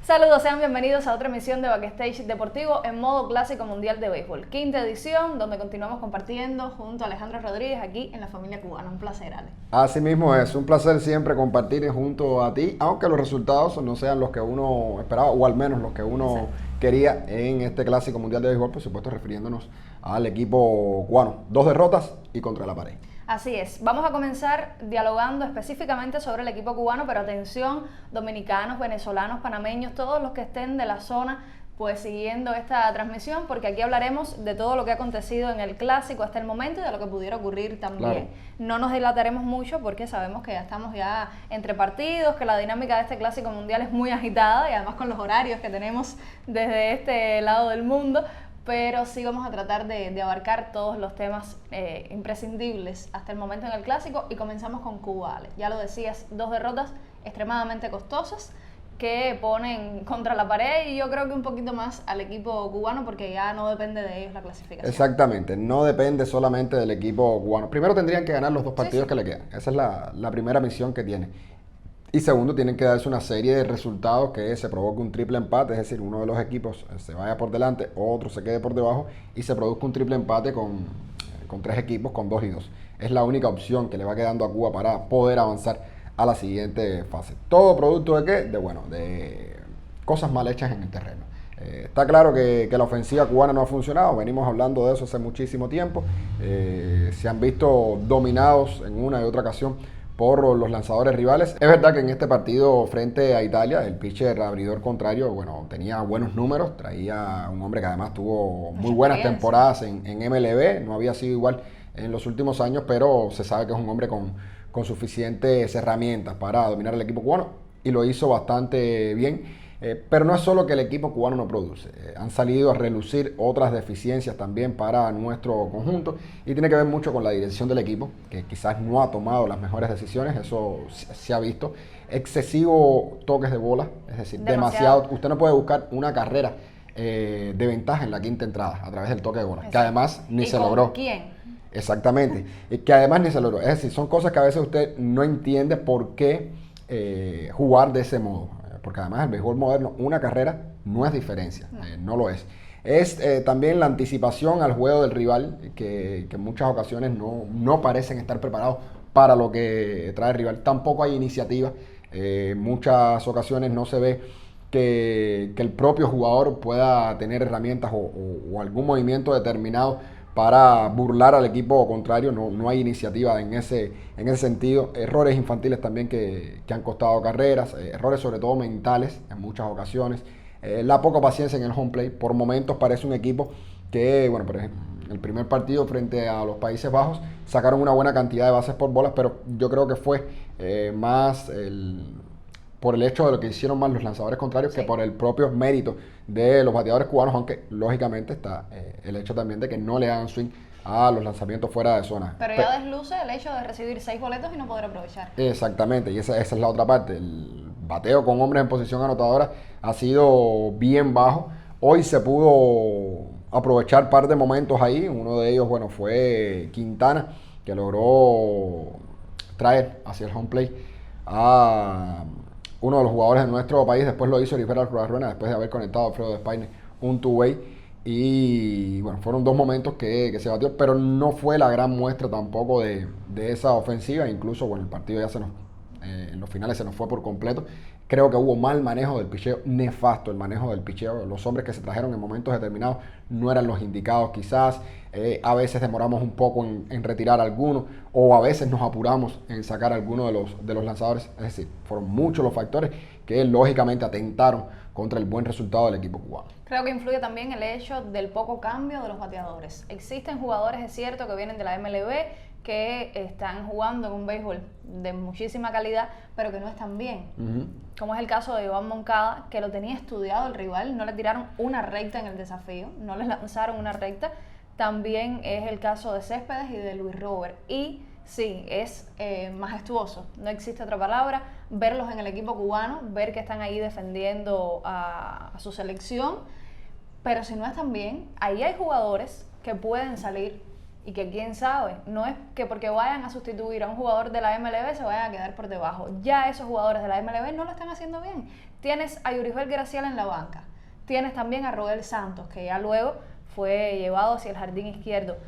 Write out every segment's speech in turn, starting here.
Saludos, sean bienvenidos a otra emisión de Backstage Deportivo en modo Clásico Mundial de Béisbol. Quinta edición, donde continuamos compartiendo junto a Alejandro Rodríguez aquí en la familia cubana. Un placer, Ale. Así mismo es, un placer siempre compartir junto a ti, aunque los resultados no sean los que uno esperaba, o al menos los que uno quería en este Clásico Mundial de Béisbol, por supuesto refiriéndonos al equipo cubano. 2 derrotas y contra la pared. Así es, vamos a comenzar dialogando específicamente sobre el equipo cubano, pero atención, dominicanos, venezolanos, panameños, todos los que estén de la zona, pues siguiendo esta transmisión, porque aquí hablaremos de todo lo que ha acontecido en el Clásico hasta el momento y de lo que pudiera ocurrir también. Claro. No nos dilataremos mucho porque sabemos que ya estamos entre partidos, que la dinámica de este Clásico Mundial es muy agitada y además con los horarios que tenemos desde este lado del mundo, pero sí vamos a tratar de abarcar todos los temas imprescindibles hasta el momento en el Clásico y comenzamos con Cuba, Ale. Ya lo decías, 2 derrotas extremadamente costosas que ponen contra la pared y yo creo que un poquito más al equipo cubano porque ya no depende de ellos la clasificación. Exactamente, no depende solamente del equipo cubano. Primero tendrían que ganar los 2 partidos que le quedan. Esa es la primera misión que tiene. Y segundo, tienen que darse una serie de resultados que se provoque un triple empate, es decir, uno de los equipos se vaya por delante, otro se quede por debajo y se produzca un triple empate con 3 equipos, con 2 y 2. Es la única opción que le va quedando a Cuba para poder avanzar a la siguiente fase. ¿Todo producto de qué? De cosas mal hechas en el terreno. Está claro que la ofensiva cubana no ha funcionado, venimos hablando de eso hace muchísimo tiempo. Se han visto dominados en una y otra ocasión por los lanzadores rivales. Es verdad que en este partido frente a Italia, el pitcher abridor contrario, tenía buenos números, traía un hombre que además tuvo muy buenas temporadas en MLB, no había sido igual en los últimos años, pero se sabe que es un hombre con suficientes herramientas para dominar el equipo cubano y lo hizo bastante bien. Pero no es solo que el equipo cubano no produce, han salido a relucir otras deficiencias también para nuestro conjunto y tiene que ver mucho con la dirección del equipo, que quizás no ha tomado las mejores decisiones, eso se ha visto. Excesivo toques de bola, es decir, demasiado. Usted no puede buscar una carrera de ventaja en la quinta entrada a través del toque de bola, exacto, que además ni se logró. ¿Quién? Exactamente, que además ni se logró. Es decir, son cosas que a veces usted no entiende por qué jugar de ese modo. Porque además el béisbol moderno, una carrera no es diferencia, no lo es. Es también la anticipación al juego del rival, que en muchas ocasiones no parecen estar preparados para lo que trae el rival. Tampoco hay iniciativa, en muchas ocasiones no se ve que el propio jugador pueda tener herramientas o algún movimiento determinado para burlar al equipo contrario. No hay iniciativa en ese sentido. Errores infantiles también que han costado carreras, errores sobre todo mentales en muchas ocasiones. La poca paciencia en el home play. Por momentos parece un equipo que, por ejemplo, el primer partido frente a los Países Bajos sacaron una buena cantidad de bases por bolas, pero yo creo que fue más por el hecho de lo que hicieron más los lanzadores contrarios que por el propio mérito de los bateadores cubanos, aunque lógicamente está el hecho también de que no le hagan swing a los lanzamientos fuera de zona. Pero ya desluce el hecho de recibir 6 boletos y no poder aprovechar. Exactamente, y esa es la otra parte. El bateo con hombres en posición anotadora ha sido bien bajo. Hoy se pudo aprovechar un par de momentos ahí. Uno de ellos, fue Quintana, que logró traer hacia el home play a uno de los jugadores de nuestro país. Después lo hizo Olivera Rueda, después de haber conectado a Alfredo Despaigne un two-way. Y fueron 2 momentos que se batió, pero no fue la gran muestra tampoco de esa ofensiva. Incluso el partido ya en los finales se nos fue por completo. Creo que hubo mal manejo del picheo, nefasto el manejo del picheo. Los hombres que se trajeron en momentos determinados no eran los indicados quizás. A veces demoramos un poco en retirar alguno, o a veces nos apuramos en sacar alguno de los lanzadores. Es decir, fueron muchos los factores que lógicamente atentaron contra el buen resultado del equipo cubano. Creo que influye también el hecho del poco cambio de los bateadores. Existen jugadores, es cierto, que vienen de la MLB, que están jugando en un béisbol de muchísima calidad, pero que no están bien. Como es el caso de Iván Moncada, que lo tenía estudiado el rival, no le tiraron una recta en el desafío, no les lanzaron una recta. También es el caso de Céspedes y de Luis Robert. Y sí, es majestuoso, no existe otra palabra, verlos en el equipo cubano, ver que están ahí defendiendo a su selección. Pero si no están bien, ahí hay jugadores que pueden salir y que quién sabe, no es que porque vayan a sustituir a un jugador de la MLB se vayan a quedar por debajo. Ya esos jugadores de la MLB no lo están haciendo bien. Tienes a Yurifel Graciela en la banca, tienes también a Roel Santos, que ya luego fue llevado hacia el jardín izquierdo,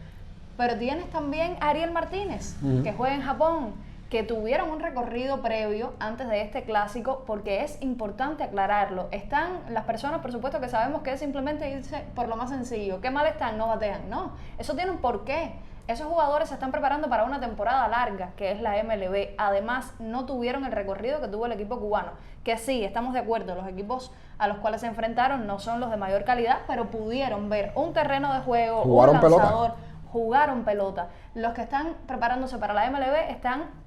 pero tienes también a Ariel Martínez, que juega en Japón, que tuvieron un recorrido previo antes de este clásico, porque es importante aclararlo. Están las personas, por supuesto, que sabemos que es simplemente irse por lo más sencillo. ¿Qué mal están? No batean. No, eso tiene un porqué. Esos jugadores se están preparando para una temporada larga, que es la MLB. Además, no tuvieron el recorrido que tuvo el equipo cubano. Que sí, estamos de acuerdo, los equipos a los cuales se enfrentaron no son los de mayor calidad, pero pudieron ver un terreno de juego, jugaron un lanzador, pelota. Jugaron pelota. Los que están preparándose para la MLB están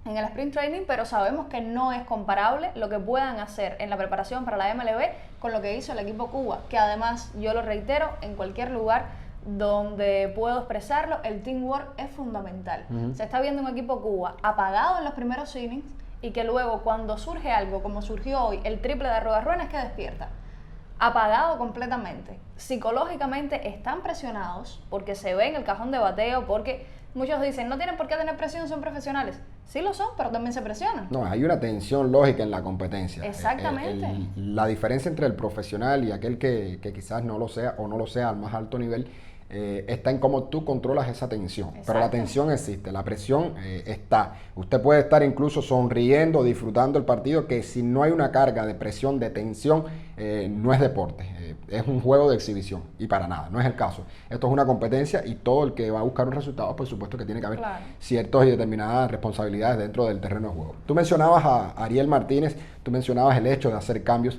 en el sprint training, pero sabemos que no es comparable lo que puedan hacer en la preparación para la MLB con lo que hizo el equipo Cuba, que además, yo lo reitero, en cualquier lugar donde puedo expresarlo, el teamwork es fundamental. Se está viendo un equipo Cuba apagado en los primeros innings y que luego cuando surge algo, como surgió hoy, el triple de Arroyo es que despierta. Apagado completamente. Psicológicamente están presionados porque se ve en el cajón de bateo, porque muchos dicen, no tienen por qué tener presión, son profesionales. Sí lo son, pero también se presionan. No, hay una tensión lógica en la competencia. Exactamente. La diferencia entre el profesional y aquel que quizás no lo sea o no lo sea al más alto nivel está en cómo tú controlas esa tensión. Exacto. Pero la tensión existe, la presión está. Usted puede estar incluso sonriendo, disfrutando el partido, que si no hay una carga de presión, de tensión, no es deporte. Es un juego de exhibición y para nada, no es el caso. Esto es una competencia y todo el que va a buscar un resultado, por supuesto que tiene que haber ciertas y determinadas responsabilidades dentro del terreno de juego. Tú mencionabas a Ariel Martínez, tú mencionabas el hecho de hacer cambios.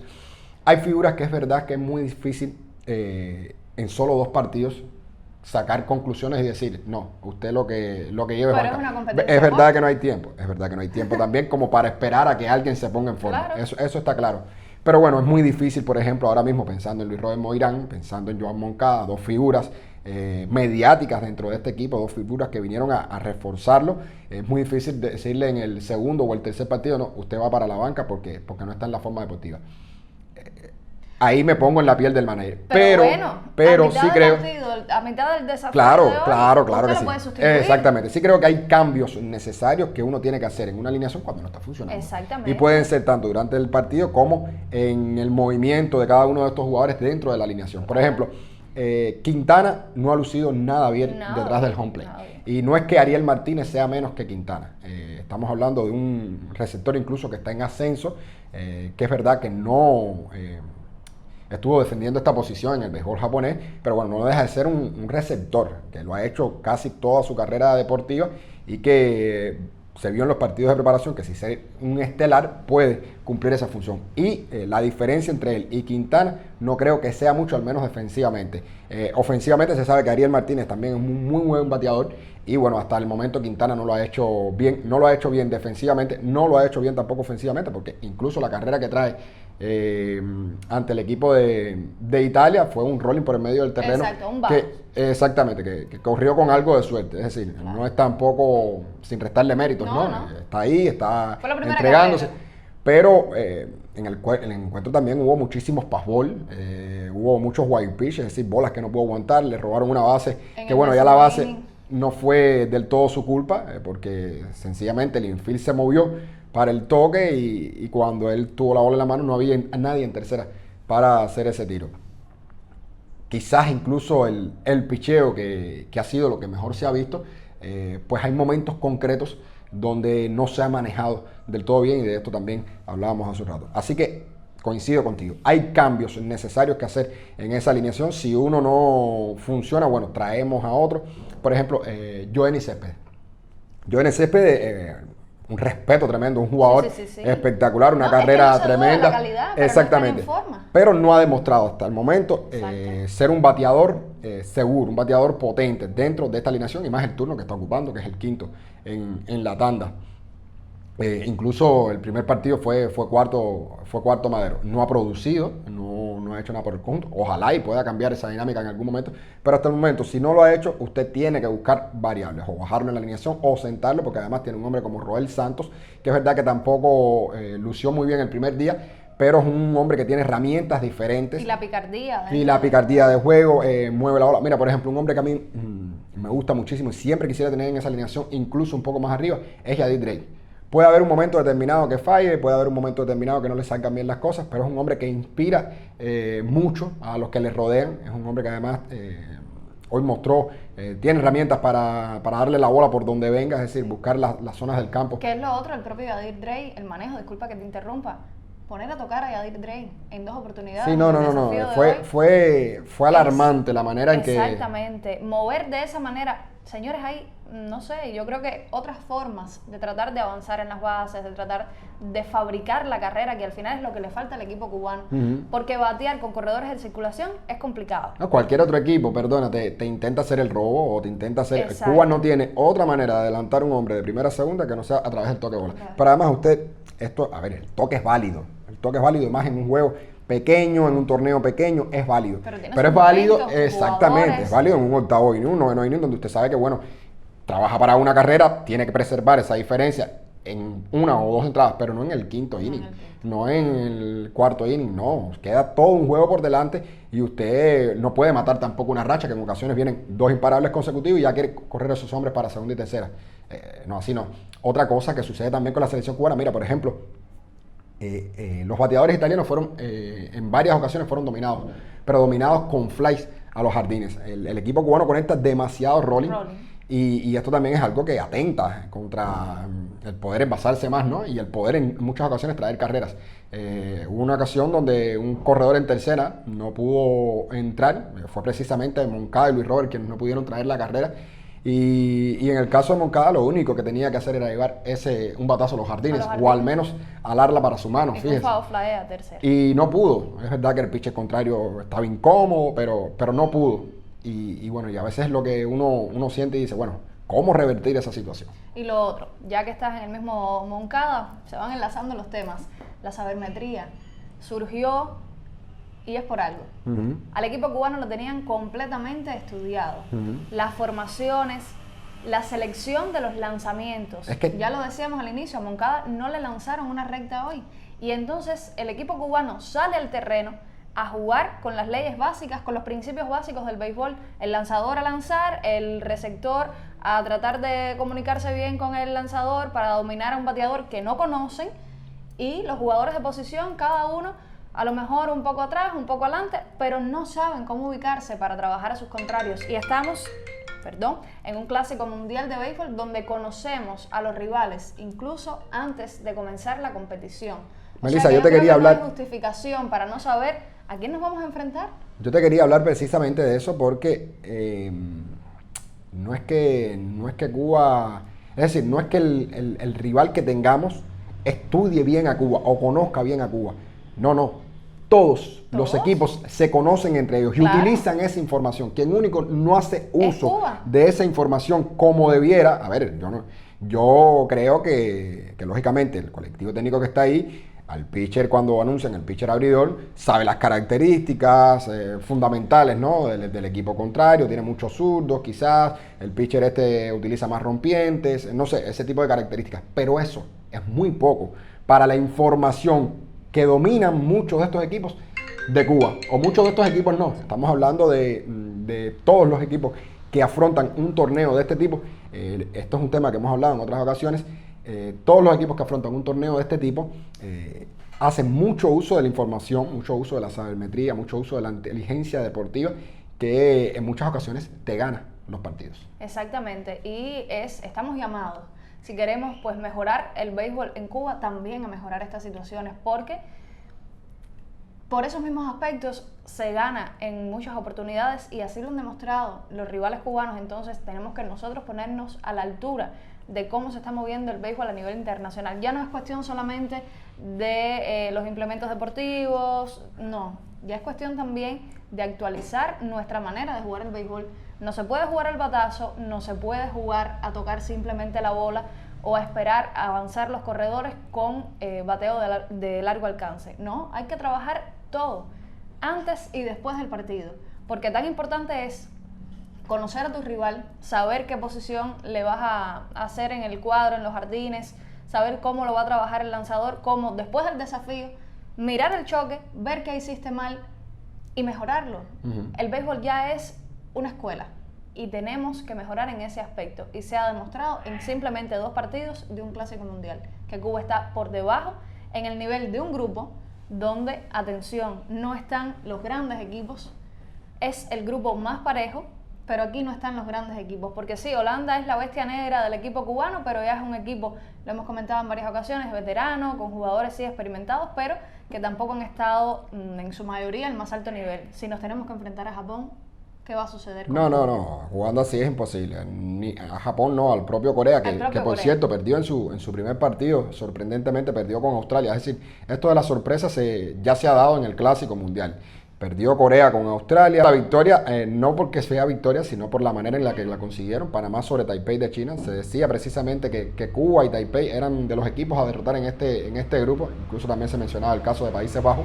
Hay figuras que es verdad que es muy difícil en solo 2 partidos sacar conclusiones y decir, no, usted lo que lleve pero es es una competencia. Es verdad que no hay tiempo, es verdad que no hay tiempo también como para esperar a que alguien se ponga en forma. Claro. Eso está claro. Pero bueno, es muy difícil, por ejemplo, ahora mismo pensando en Luis Robert Moirán, pensando en Joan Moncada, 2 figuras mediáticas dentro de este equipo, 2 figuras que vinieron a reforzarlo. Es muy difícil decirle en el segundo o el tercer partido, no, usted va para la banca porque no está en la forma deportiva. Ahí me pongo en la piel del manager. Pero sí creo. A mitad del desafío. Claro, de hoy, claro usted que lo sí. puede sustituir. Exactamente. Sí creo que hay cambios necesarios que uno tiene que hacer en una alineación cuando no está funcionando. Exactamente. Y pueden ser tanto durante el partido como en el movimiento de cada uno de estos jugadores dentro de la alineación. Por ejemplo, Quintana no ha lucido nada bien detrás del home plate. Y no es que Ariel Martínez sea menos que Quintana. Estamos hablando de un receptor incluso que está en ascenso, que es verdad que no estuvo defendiendo esta posición en el béisbol japonés, pero bueno, no deja de ser un receptor, que lo ha hecho casi toda su carrera deportiva y que se vio en los partidos de preparación que si ser un estelar puede cumplir esa función. Y la diferencia entre él y Quintana no creo que sea mucho, al menos defensivamente. Ofensivamente se sabe que Ariel Martínez también es un muy buen bateador y bueno, hasta el momento Quintana no lo ha hecho bien defensivamente, no lo ha hecho bien tampoco ofensivamente, porque incluso la carrera que trae ante el equipo de Italia fue un rolling por el medio del terreno. Exacto, un bounce. Exactamente, que corrió con algo de suerte, es decir, no es tampoco sin restarle méritos, ¿no? Está ahí, está entregándose, carrera. Pero en el encuentro también hubo muchísimos passball, hubo muchos wild pitch, es decir, bolas que no pudo aguantar, le robaron una base, que bueno, ya la base no fue del todo su culpa, porque sencillamente el infield se movió para el toque y cuando él tuvo la bola en la mano no había nadie en tercera para hacer ese tiro. Quizás incluso el picheo que ha sido lo que mejor se ha visto, pues hay momentos concretos donde no se ha manejado del todo bien y de esto también hablábamos hace un rato. Así que coincido contigo, hay cambios necesarios que hacer en esa alineación. Si uno no funciona, bueno, traemos a otro. Por ejemplo, Yoenis Céspedes. Yoenis Céspedes, un respeto tremendo, un jugador espectacular, una carrera tremenda. La calidad, pero exactamente. No está en forma. Pero no ha demostrado hasta el momento ser un bateador seguro, un bateador potente dentro de esta alineación y más el turno que está ocupando, que es el quinto en la tanda. Incluso el primer partido fue cuarto madero. No ha producido, no ha hecho nada por el conjunto. Ojalá y pueda cambiar esa dinámica en algún momento. Pero hasta el momento, si no lo ha hecho, usted tiene que buscar variables. O bajarlo en la alineación o sentarlo, porque además tiene un hombre como Roel Santos, que es verdad que tampoco lució muy bien el primer día, pero es un hombre que tiene herramientas diferentes. Y la picardía. Y la picardía de juego, mueve la bola. Mira, por ejemplo, un hombre que a mí me gusta muchísimo y siempre quisiera tener en esa alineación, incluso un poco más arriba, es Yadir Drake. Puede haber un momento determinado que falle, puede haber un momento determinado que no le salgan bien las cosas, pero es un hombre que inspira mucho a los que le rodean. Es un hombre que además hoy mostró, tiene herramientas para darle la bola por donde venga, es decir, buscar las zonas del campo. ¿Qué es lo otro? El propio Yadir Drake, el manejo, disculpa que te interrumpa. Poner a tocar a Yadir Drake en 2 oportunidades. Sí, no. Fue alarmante la manera en que... Exactamente. Mover de esa manera. Señores, hay, no sé, yo creo que otras formas de tratar de avanzar en las bases, de tratar de fabricar la carrera, que al final es lo que le falta al equipo cubano. Porque batear con corredores en circulación es complicado. No, cualquier otro equipo, perdona, te intenta hacer el robo o te intenta hacer... Exacto. Cuba no tiene otra manera de adelantar un hombre de primera a segunda que no sea a través del toque de bola. Claro. Pero además el toque es válido. El toque es válido, más en un juego pequeño, en un torneo pequeño, es válido. Pero es válido, exactamente, jugadores. es válido en un octavo inning, un noveno inning, donde usted sabe que, bueno, trabaja para una carrera, tiene que preservar esa diferencia en 1 o 2 entradas, pero no en el quinto inning, no en el cuarto inning, no. Queda todo un juego por delante y usted no puede matar tampoco una racha, que en ocasiones vienen 2 imparables consecutivos y ya quiere correr a esos hombres para segunda y tercera. No, así no. Otra cosa que sucede también con la selección cubana, mira, por ejemplo, los bateadores italianos fueron, en varias ocasiones fueron dominados, pero dominados con flies a los jardines. El equipo cubano conecta demasiado rolling. Y esto también es algo que atenta contra el poder envasarse más, ¿no? Y el poder en muchas ocasiones traer carreras. Hubo una ocasión donde un corredor en tercera no pudo entrar, fue precisamente Moncada y Luis Robert quienes no pudieron traer la carrera. Y en el caso de Moncada lo único que tenía que hacer era llevar un batazo a los jardines, o al menos alarla para su mano, fíjese. Flea tercera. Y no pudo. Es verdad que el pitcher contrario estaba incómodo, pero no pudo. Y bueno, y a veces es lo que uno siente y dice, bueno, ¿cómo revertir esa situación? Y lo otro, ya que estás en el mismo Moncada, se van enlazando los temas. La sabermetría surgió y es por algo. Al equipo cubano lo tenían completamente estudiado. Las formaciones, la selección de los lanzamientos. Es que... Ya lo decíamos al inicio, a Moncada no le lanzaron una recta hoy. Y entonces el equipo cubano sale al terreno a jugar con las leyes básicas, con los principios básicos del béisbol. El lanzador a lanzar, el receptor a tratar de comunicarse bien con el lanzador para dominar a un bateador que no conocen, y los jugadores de posición, cada uno a lo mejor un poco atrás, un poco adelante, pero no saben cómo ubicarse para trabajar a sus contrarios. Y estamos, en un clásico mundial de béisbol donde conocemos a los rivales incluso antes de comenzar la competición. Melissa, yo te quería hablar... No hay justificación para no saber a quién nos vamos a enfrentar. Yo te quería hablar precisamente de eso porque no es que Cuba... Es decir, no es que el rival que tengamos estudie bien a Cuba o conozca bien a Cuba. No. Todos los equipos se conocen entre ellos y utilizan esa información. Quien único no hace uso de esa información como debiera... A ver, yo creo que lógicamente el colectivo técnico que está ahí, al pitcher cuando anuncian el pitcher abridor, sabe las características fundamentales, ¿no? del equipo contrario, tiene muchos zurdos quizás, el pitcher utiliza más rompientes, no sé, ese tipo de características. Pero eso es muy poco para la información que dominan muchos de estos equipos de Cuba, o muchos de estos equipos no. Estamos hablando de todos los equipos que afrontan un torneo de este tipo. Esto es un tema que hemos hablado en otras ocasiones. Todos los equipos que afrontan un torneo de este tipo hacen mucho uso de la información, mucho uso de la sabermetría, mucho uso de la inteligencia deportiva, que en muchas ocasiones te gana los partidos. Exactamente, y estamos llamados, si queremos pues mejorar el béisbol en Cuba, también a mejorar estas situaciones, porque por esos mismos aspectos se gana en muchas oportunidades y así lo han demostrado los rivales cubanos. Entonces tenemos que nosotros ponernos a la altura de cómo se está moviendo el béisbol a nivel internacional. Ya no es cuestión solamente de los implementos deportivos, no, ya es cuestión también de actualizar nuestra manera de jugar el béisbol. No se puede jugar al batazo, no se puede jugar a tocar simplemente la bola o a esperar a avanzar los corredores con bateo de largo alcance. No, hay que trabajar todo, antes y después del partido, porque tan importante es conocer a tu rival, saber qué posición le vas a hacer en el cuadro, en los jardines, saber cómo lo va a trabajar el lanzador, cómo después del desafío mirar el choque, ver qué hiciste mal y mejorarlo. El béisbol ya es una escuela y tenemos que mejorar en ese aspecto, y se ha demostrado en simplemente 2 partidos de un clásico mundial que Cuba está por debajo en el nivel de un grupo donde, atención, no están los grandes equipos, es el grupo más parejo, pero aquí no están los grandes equipos, porque sí, Holanda es la bestia negra del equipo cubano, pero ya es un equipo, lo hemos comentado en varias ocasiones, veterano, con jugadores sí experimentados, pero que tampoco han estado en su mayoría al más alto nivel. Si nos tenemos que enfrentar a Japón, ¿qué va a suceder con No, Cuba? jugando así es imposible. Ni a Japón no, al propio Corea, que por Corea. cierto perdió en su primer partido, sorprendentemente perdió con Australia. Es decir, esto de las sorpresas ya se ha dado en el Clásico Mundial. Perdió Corea con Australia. La victoria, no porque sea victoria, sino por la manera en la que la consiguieron. Panamá sobre Taipei de China. Se decía precisamente que Cuba y Taipei eran de los equipos a derrotar en este grupo. Incluso también se mencionaba el caso de Países Bajos.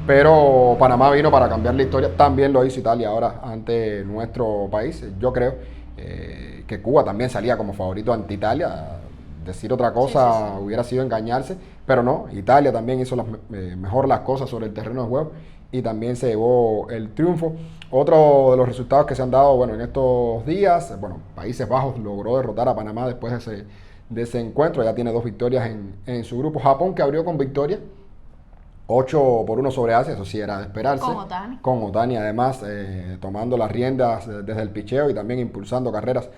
Pero Panamá vino para cambiar la historia. También lo hizo Italia ahora ante nuestro país. Yo creo que Cuba también salía como favorito ante Italia. Decir otra cosa hubiera sido engañarse. Pero no, Italia también hizo mejor las cosas sobre el terreno de juego y también se llevó el triunfo. Otro de los resultados que se han dado, bueno, en estos días, bueno, Países Bajos logró derrotar a Panamá después de ese encuentro. Ya tiene 2 victorias en su grupo. Japón, que abrió con victoria, 8-1 sobre Asia, eso sí era de esperarse. Con Otani además tomando las riendas desde el picheo y también impulsando carreras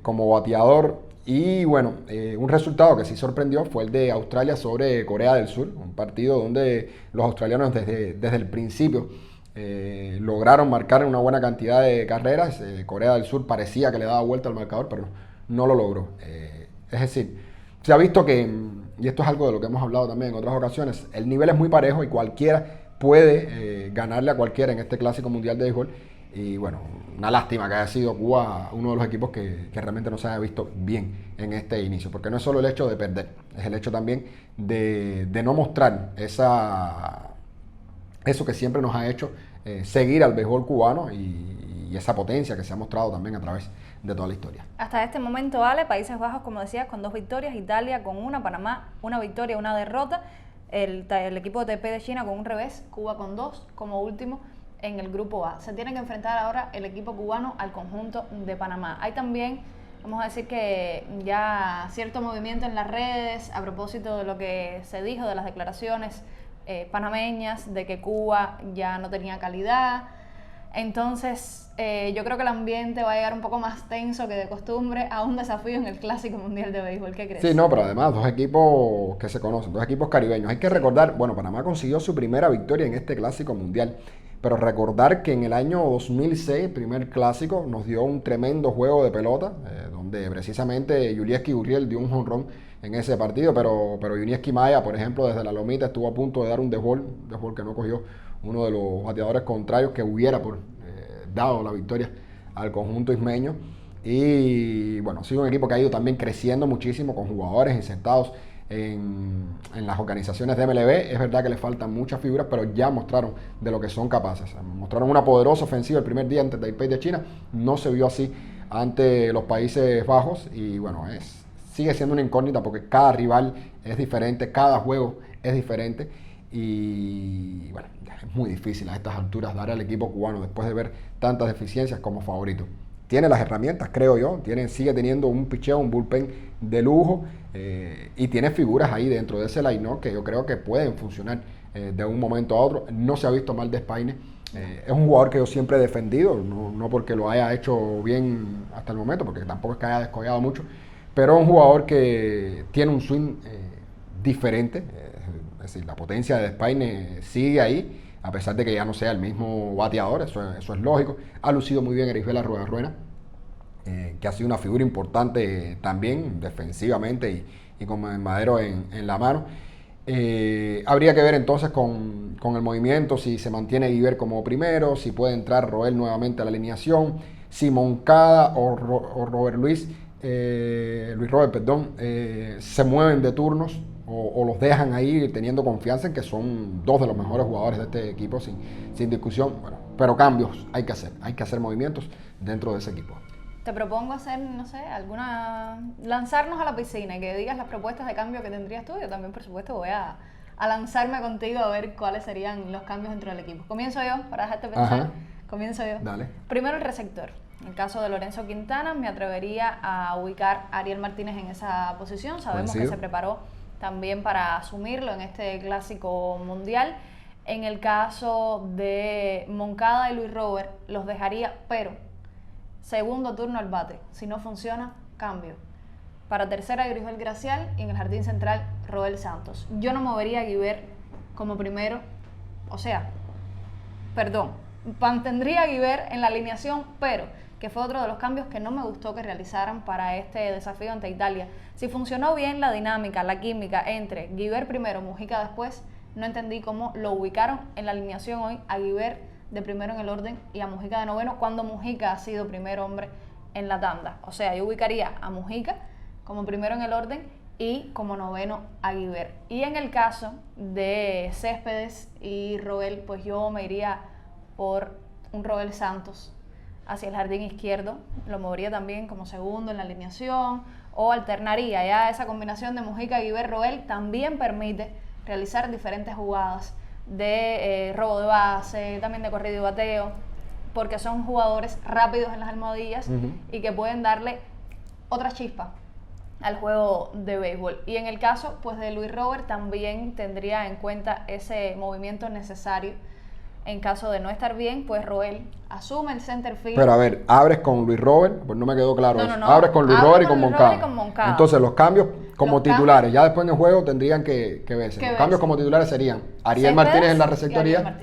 como bateador. Y bueno, un resultado que sí sorprendió fue el de Australia sobre Corea del Sur, un partido donde los australianos desde el principio lograron marcar una buena cantidad de carreras. Corea del Sur parecía que le daba vuelta al marcador, pero no lo logró. Es decir, se ha visto que, y esto es algo de lo que hemos hablado también en otras ocasiones, el nivel es muy parejo y cualquiera puede ganarle a cualquiera en este Clásico Mundial de Béisbol. Y bueno, una lástima que haya sido Cuba uno de los equipos que realmente no se haya visto bien en este inicio, porque no es solo el hecho de perder, es el hecho también de no mostrar eso que siempre nos ha hecho seguir al béisbol cubano y esa potencia que se ha mostrado también a través de toda la historia. Hasta este momento, Ale, Países Bajos, como decías, con 2 victorias, Italia con 1, Panamá 1 victoria, 1 derrota, el equipo de Taipei de China con un revés, Cuba con 2 como último en el grupo A. Se tiene que enfrentar ahora el equipo cubano al conjunto de Panamá. Hay también, vamos a decir que ya cierto movimiento en las redes a propósito de lo que se dijo de las declaraciones panameñas, de que Cuba ya no tenía calidad. Entonces, yo creo que el ambiente va a llegar un poco más tenso que de costumbre a un desafío en el Clásico Mundial de Béisbol. ¿Qué crees? Sí, no, pero además 2 equipos que se conocen, 2 equipos caribeños. Hay que recordar, bueno, Panamá consiguió su primera victoria en este Clásico Mundial, pero recordar que en el año 2006, primer clásico, nos dio un tremendo juego de pelota, donde precisamente Yulieski Gurriel dio un jonrón en ese partido, pero Yuniesky Maya, por ejemplo, desde la lomita estuvo a punto de dar un desbol que no cogió uno de los bateadores contrarios que hubiera dado la victoria al conjunto ismeño. Y bueno, ha sido un equipo que ha ido también creciendo muchísimo con jugadores insertados en las organizaciones de MLB. Es verdad que le faltan muchas figuras, pero ya mostraron de lo que son capaces. Mostraron una poderosa ofensiva el primer día ante Taipei de China. No se vio así ante los Países Bajos y bueno, sigue siendo una incógnita porque cada rival es diferente, cada juego es diferente y bueno, es muy difícil a estas alturas dar al equipo cubano, después de ver tantas deficiencias, como favorito. Tiene las herramientas, creo yo, sigue teniendo un picheo, un bullpen de lujo y tiene figuras ahí dentro de ese line-up que yo creo que pueden funcionar de un momento a otro. No se ha visto mal Despaine. Es un jugador que yo siempre he defendido, no porque lo haya hecho bien hasta el momento, porque tampoco es que haya descollado mucho, pero es un jugador que tiene un swing diferente, es decir, la potencia de Despaine sigue ahí, a pesar de que ya no sea el mismo bateador, eso es lógico. Ha lucido muy bien Erisbela Rueda, que ha sido una figura importante también defensivamente y con el madero en la mano. Habría que ver entonces con el movimiento, si se mantiene Guiver como primero, si puede entrar Roel nuevamente a la alineación, si Moncada o Robert Luis Robert, se mueven de turnos o los dejan ahí teniendo confianza en que son 2 de los mejores jugadores de este equipo sin discusión. Bueno, pero cambios hay que hacer movimientos dentro de ese equipo. Te propongo hacer, no sé, lanzarnos a la piscina y que digas las propuestas de cambio que tendrías tú. Yo también, por supuesto, voy a a lanzarme contigo a ver cuáles serían los cambios dentro del equipo. Comienzo yo, para dejarte pensar. Ajá. Comienzo yo. Dale. Primero el receptor. En el caso de Lorenzo Quintana, me atrevería a ubicar a Ariel Martínez en esa posición. Sabemos que se preparó también para asumirlo en este clásico mundial. En el caso de Moncada y Luis Robert, los dejaría, pero segundo turno al bate. Si no funciona, cambio. Para tercera, Grisel Gracial, y en el jardín central, Roel Santos. Yo no movería a Guiver como primero, mantendría a Guiver en la alineación, pero que fue otro de los cambios que no me gustó que realizaran para este desafío ante Italia. Si funcionó bien la dinámica, la química entre Guiver primero, Mujica después, no entendí cómo lo ubicaron en la alineación hoy a Guiver de primero en el orden y a Mujica de noveno, cuando Mujica ha sido primer hombre en la tanda. O sea, yo ubicaría a Mujica como primero en el orden y como noveno a Guiver. Y en el caso de Céspedes y Roel, pues yo me iría por un Roel Santos hacia el jardín izquierdo. Lo movería también como segundo en la alineación o alternaría. Ya esa combinación de Mujica, Guiver, Roel también permite realizar diferentes jugadas de robo de base, también de corrido y bateo, porque son jugadores rápidos en las almohadillas y que pueden darle otra chispa al juego de béisbol. Y en el caso pues de Luis Robert también tendría en cuenta ese movimiento necesario. En caso de no estar bien, pues Roel asume el center field. Pero a ver, abres con Luis Robert, pues no me quedó claro eso. No. Abres con Luis Robert y con Moncada. Moncada. Entonces los cambios como titulares, ya después en el juego tendrían que verse. Los cambios como titulares serían Ariel Martínez en la receptoría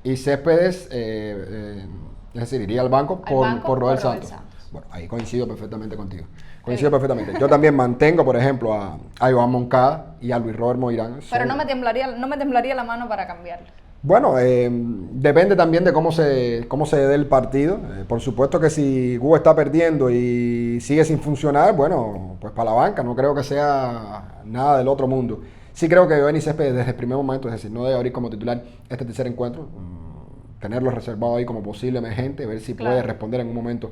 y Céspedes, es decir, iría al banco por Roel Santos. Bueno, ahí coincido perfectamente contigo. Perfectamente. Yo también mantengo, por ejemplo, a Iván Moncada y a Luis Robert Moirán. Pero no me temblaría la mano para cambiarlo. Bueno, depende también de cómo se dé el partido. Por supuesto que si Hugo está perdiendo y sigue sin funcionar, bueno, pues para la banca, no creo que sea nada del otro mundo. Sí creo que Giovanni Céspedes desde el primer momento, es decir, no debe abrir como titular este tercer encuentro, tenerlo reservado ahí como posible emergente, ver si puede responder en un momento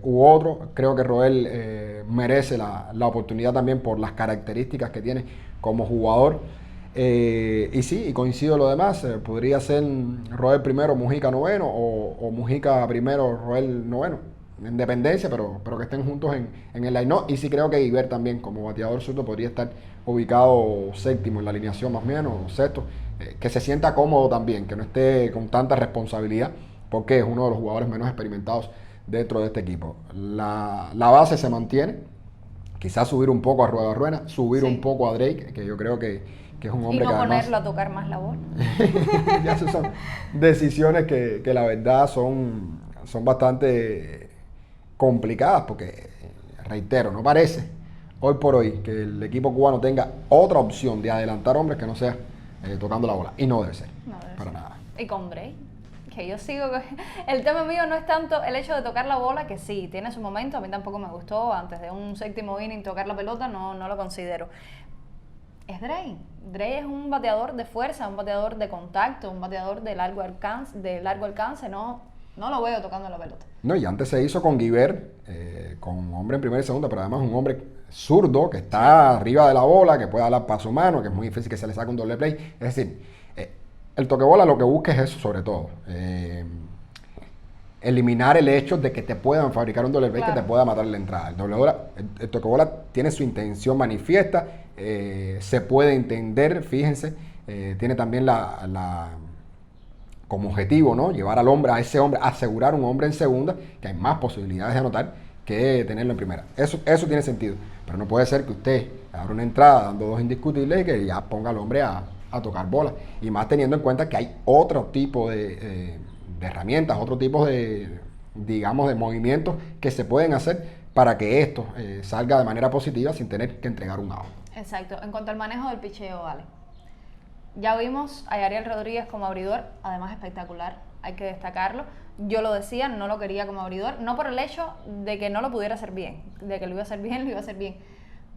u otro. Creo que Roel merece la oportunidad también por las características que tiene como jugador. Y sí, y coincido lo demás, podría ser Roel primero, Mujica noveno, o Mujica primero, Roel noveno, en dependencia, pero que estén juntos en el line-up. Y sí creo que Guiver también, como bateador zurdo, podría estar ubicado séptimo en la alineación más o menos, o sexto, que se sienta cómodo también, que no esté con tanta responsabilidad, porque es uno de los jugadores menos experimentados dentro de este equipo. La base se mantiene, quizás subir un poco a Rueda Ruena, subir un poco a Drake, que yo creo que es un hombre y no que además, ponerlo a tocar más la bola. ya esas son decisiones que la verdad son bastante complicadas, porque, reitero, no parece hoy por hoy que el equipo cubano tenga otra opción de adelantar hombres que no sea tocando la bola, y no debe ser, para nada. Y con Drake, que yo sigo, el tema mío no es tanto el hecho de tocar la bola, que sí, tiene su momento, a mí tampoco me gustó, antes de un séptimo inning tocar la pelota, no lo considero. Es Drake. Drake es un bateador de fuerza, un bateador de contacto, un bateador de largo alcance, no lo veo tocando la pelota. No, y antes se hizo con Guiver, con hombre en primera y segunda, pero además un hombre zurdo que está arriba de la bola, que puede dar paso mano, que es muy difícil que se le saque un doble play. Es decir, el toquebola lo que busca es eso, sobre todo. Eliminar el hecho de que te puedan fabricar un doble play que te pueda matar la entrada. El toquebola tiene su intención manifiesta, se puede entender, fíjense, tiene también como objetivo, ¿no? Llevar a ese hombre, asegurar un hombre en segunda, que hay más posibilidades de anotar que tenerlo en primera. Eso tiene sentido, pero no puede ser que usted abra una entrada dando dos indiscutibles y que ya ponga al hombre a tocar bola, y más teniendo en cuenta que hay otro tipo de herramientas, otro tipo de movimientos que se pueden hacer para que esto salga de manera positiva sin tener que entregar un out. Exacto. En cuanto al manejo del picheo, vale. Ya vimos a Yariel Rodríguez como abridor, además espectacular, hay que destacarlo. Yo lo decía, no lo quería como abridor, no por el hecho de que no lo pudiera hacer bien, de que lo iba a hacer bien.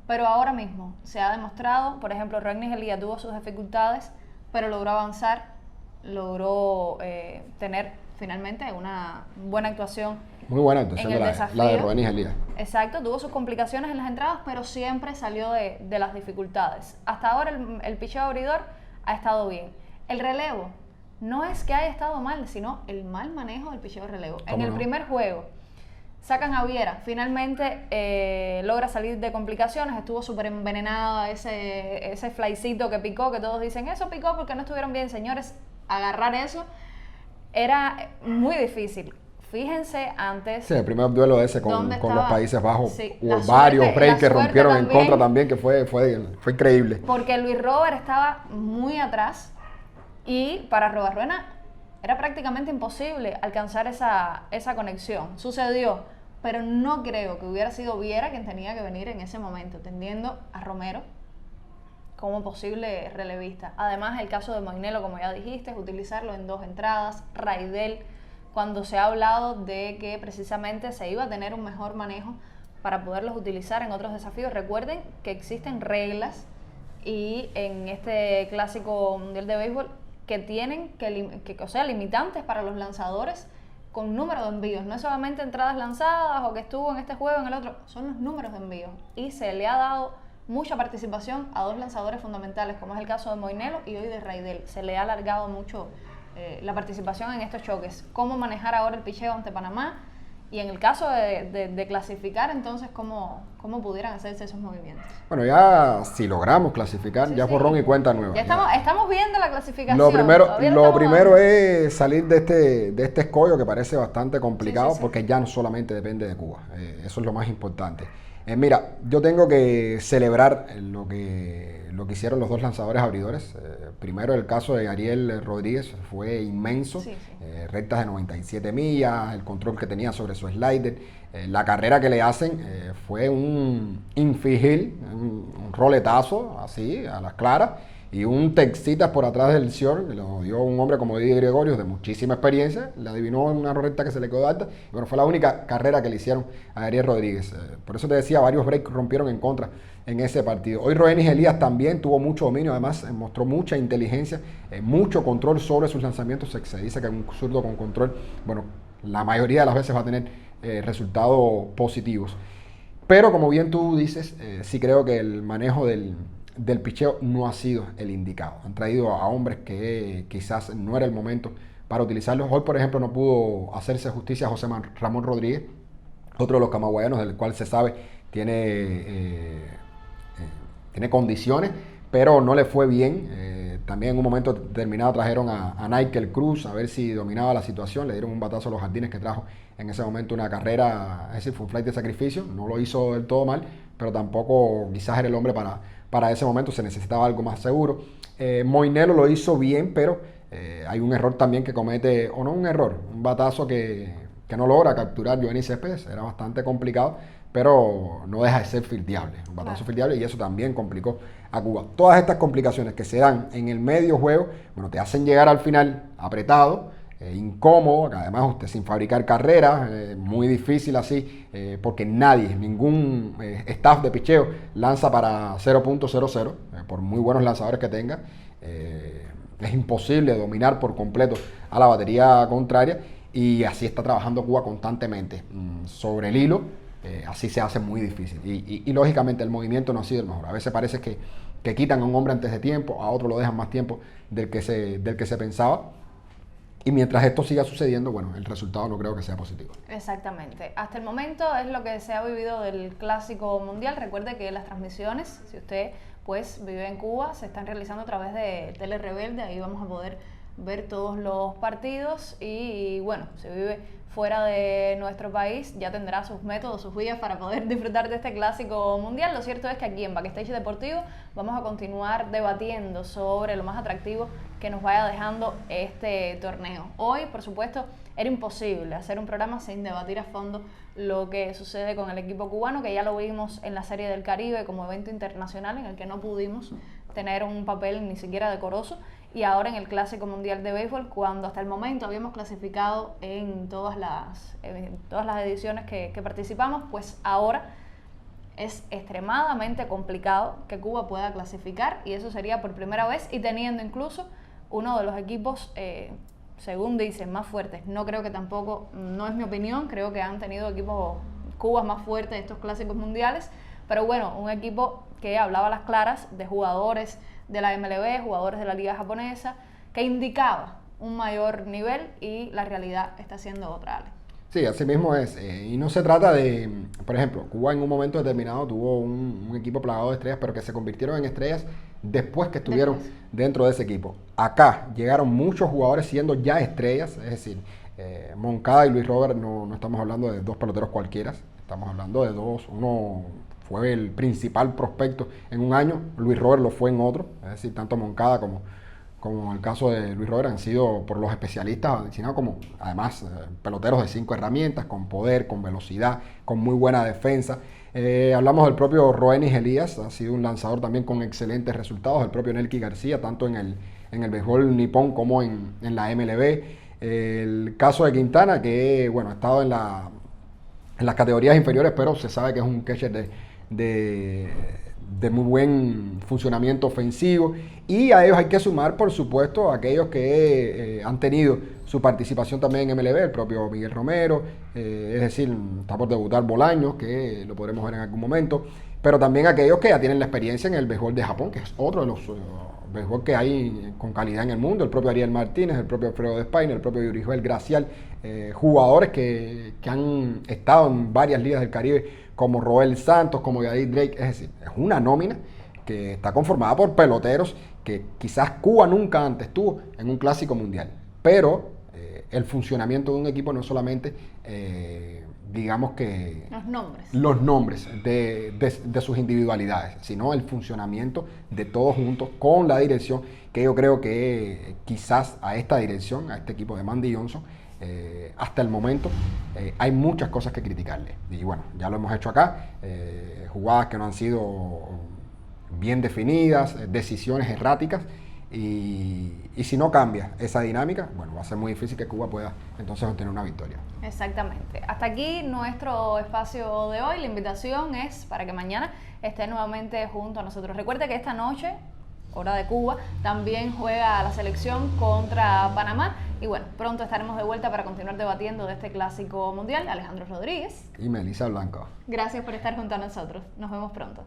Pero ahora mismo se ha demostrado, por ejemplo, Ragnis Elía tuvo sus dificultades, pero logró avanzar, logró tener finalmente una buena actuación. Muy buena actuación la de Ragnis Elía. Exacto, tuvo sus complicaciones en las entradas, pero siempre salió de las dificultades. Hasta ahora el picheo abridor ha estado bien. El relevo no es que haya estado mal, sino el mal manejo del picheo de relevo. En el primer juego sacan a Viera, finalmente logra salir de complicaciones, estuvo súper envenenada ese flycito que picó, que todos dicen, eso picó porque no estuvieron bien. Señores, agarrar eso era muy difícil. Fíjense antes. Sí, el primer duelo ese con los Países Bajos. Sí, hubo varios breaks que rompieron en contra también, que fue increíble. Porque Luis Robert estaba muy atrás y para Robarruena era prácticamente imposible alcanzar esa conexión. Sucedió, pero no creo que hubiera sido Viera quien tenía que venir en ese momento, tendiendo a Romero como posible relevista. Además, el caso de Moinelo, como ya dijiste, es utilizarlo en 2 entradas. Raidel, cuando se ha hablado de que precisamente se iba a tener un mejor manejo para poderlos utilizar en otros desafíos. Recuerden que existen reglas y en este Clásico Mundial de Béisbol que tienen o sea, limitantes para los lanzadores con número de envíos. No es solamente entradas lanzadas o que estuvo en este juego, en el otro, son los números de envíos. Y se le ha dado mucha participación a 2 lanzadores fundamentales, como es el caso de Moinelo y hoy de Raidel. Se le ha alargado mucho la participación en estos choques. Cómo manejar ahora el picheo ante Panamá y en el caso de clasificar, entonces cómo pudieran hacerse esos movimientos. Bueno, ya si logramos clasificar, ya borrón y cuenta nueva. Ya estamos viendo la clasificación. Lo primero es salir de este escollo que parece bastante complicado, porque ya no solamente depende de Cuba. Eso es lo más importante. Mira, yo tengo que celebrar lo que hicieron los 2 lanzadores abridores. Primero el caso de Ariel Rodríguez fue inmenso. Rectas de 97 millas, el control que tenía sobre su slider. La carrera que le hacen fue un infield, un roletazo así, a las claras. Y un Texitas por atrás del short, lo dio un hombre como Didi Gregorius de muchísima experiencia, le adivinó en una recta que se le quedó alta, y bueno, fue la única carrera que le hicieron a Ariel Rodríguez. Por eso te decía, varios breaks rompieron en contra en ese partido. Hoy Roenis Elías también tuvo mucho dominio, además mostró mucha inteligencia, mucho control sobre sus lanzamientos. Se dice que un zurdo con control, bueno, la mayoría de las veces va a tener resultados positivos. Pero como bien tú dices, sí creo que el manejo del picheo no ha sido el indicado. Han traído a hombres que quizás no era el momento para utilizarlos. Hoy, por ejemplo, no pudo hacerse justicia a José Ramón Rodríguez, otro de los camagüeyanos del cual se sabe tiene condiciones, pero no le fue bien. También en un momento determinado trajeron a Nigel Cruz a ver si dominaba la situación. Le dieron un batazo a los jardines que trajo en ese momento una carrera, es decir, fue un flight de sacrificio. No lo hizo del todo mal, pero tampoco quizás era el hombre para ese momento. Se necesitaba algo más seguro. Moinelo lo hizo bien, pero hay un error también que comete, o no un error, un batazo que no logra capturar Yoenis Céspedes. Era bastante complicado, pero no deja de ser fildeable. Un batazo fildeable, y eso también complicó a Cuba. Todas estas complicaciones que se dan en el medio juego, bueno, te hacen llegar al final apretado, incómodo, además usted sin fabricar carreras, muy difícil así, porque ningún staff de picheo lanza para 0.00, por muy buenos lanzadores que tenga. Es imposible dominar por completo a la batería contraria, y así está trabajando Cuba constantemente sobre el hilo. Así se hace muy difícil, y lógicamente el movimiento no ha sido el mejor. A veces parece que quitan a un hombre antes de tiempo, a otro lo dejan más tiempo del que se pensaba. Y mientras esto siga sucediendo, bueno, el resultado no creo que sea positivo. Exactamente. Hasta el momento es lo que se ha vivido del Clásico Mundial. Recuerde que las transmisiones, si usted pues vive en Cuba, se están realizando a través de Tele Rebelde. Ahí vamos a poder ver todos los partidos. Y bueno, si vive fuera de nuestro país, ya tendrá sus métodos, sus vías para poder disfrutar de este Clásico Mundial. Lo cierto es que aquí en Backstage Deportivo vamos a continuar debatiendo sobre lo más atractivo que nos vaya dejando este torneo. Hoy, por supuesto, era imposible hacer un programa sin debatir a fondo lo que sucede con el equipo cubano, que ya lo vimos en la Serie del Caribe como evento internacional en el que no pudimos tener un papel ni siquiera decoroso, y ahora en el Clásico Mundial de Béisbol, cuando hasta el momento habíamos clasificado en todas las ediciones que participamos, pues ahora es extremadamente complicado que Cuba pueda clasificar, y eso sería por primera vez, y teniendo incluso uno de los equipos, según dicen, más fuertes. No creo que tampoco, no es mi opinión, creo que han tenido equipos Cubas más fuertes estos clásicos mundiales, pero bueno, un equipo que hablaba a las claras de jugadores de la MLB, jugadores de la liga japonesa, que indicaba un mayor nivel y la realidad está siendo otra, Ale. Sí, así mismo es. Y no se trata de, por ejemplo, Cuba en un momento determinado tuvo un equipo plagado de estrellas, pero que se convirtieron en estrellas después que estuvieron dentro de ese equipo. Acá llegaron muchos jugadores siendo ya estrellas, es decir, Moncada y Luis Robert, no estamos hablando de dos peloteros cualquiera, estamos hablando de dos. Uno fue el principal prospecto en un año, Luis Robert lo fue en otro, es decir, tanto Moncada como el caso de Luis Robert han sido por los especialistas designados como, además, peloteros de 5 herramientas, con poder, con velocidad, con muy buena defensa. Hablamos del propio Roenis Elías, ha sido un lanzador también con excelentes resultados, el propio Nelky García, tanto en el béisbol nipón como en la MLB. El caso de Quintana, que bueno, ha estado en las categorías inferiores, pero se sabe que es un catcher de muy buen funcionamiento ofensivo, y a ellos hay que sumar, por supuesto, a aquellos que han tenido su participación también en MLB, el propio Miguel Romero, es decir, está por debutar Bolaños, que lo podremos ver en algún momento, pero también aquellos que ya tienen la experiencia en el béisbol de Japón, que es otro de los béisbol que hay con calidad en el mundo, el propio Ariel Martínez, el propio Alfredo Despain, el propio Yurijoel Gracial, jugadores que han estado en varias ligas del Caribe, como Roel Santos, como Yadir Drake, es decir, es una nómina que está conformada por peloteros que quizás Cuba nunca antes tuvo en un clásico mundial, pero el funcionamiento de un equipo no es solamente, digamos que los nombres de sus individualidades, sino el funcionamiento de todos juntos con la dirección, que yo creo que quizás a esta dirección, a este equipo de Mandy Johnson, hasta el momento hay muchas cosas que criticarle, y bueno, ya lo hemos hecho acá, jugadas que no han sido bien definidas, decisiones erráticas, y si no cambia esa dinámica, bueno, va a ser muy difícil que Cuba pueda entonces obtener una victoria. Exactamente. Hasta aquí nuestro espacio de hoy. La invitación es para que mañana esté nuevamente junto a nosotros. Recuerde que esta noche, hora de Cuba, también juega la selección contra Panamá. Y bueno, pronto estaremos de vuelta para continuar debatiendo de este clásico mundial. Alejandro Rodríguez y Melissa Blanco. Gracias por estar junto a nosotros. Nos vemos pronto.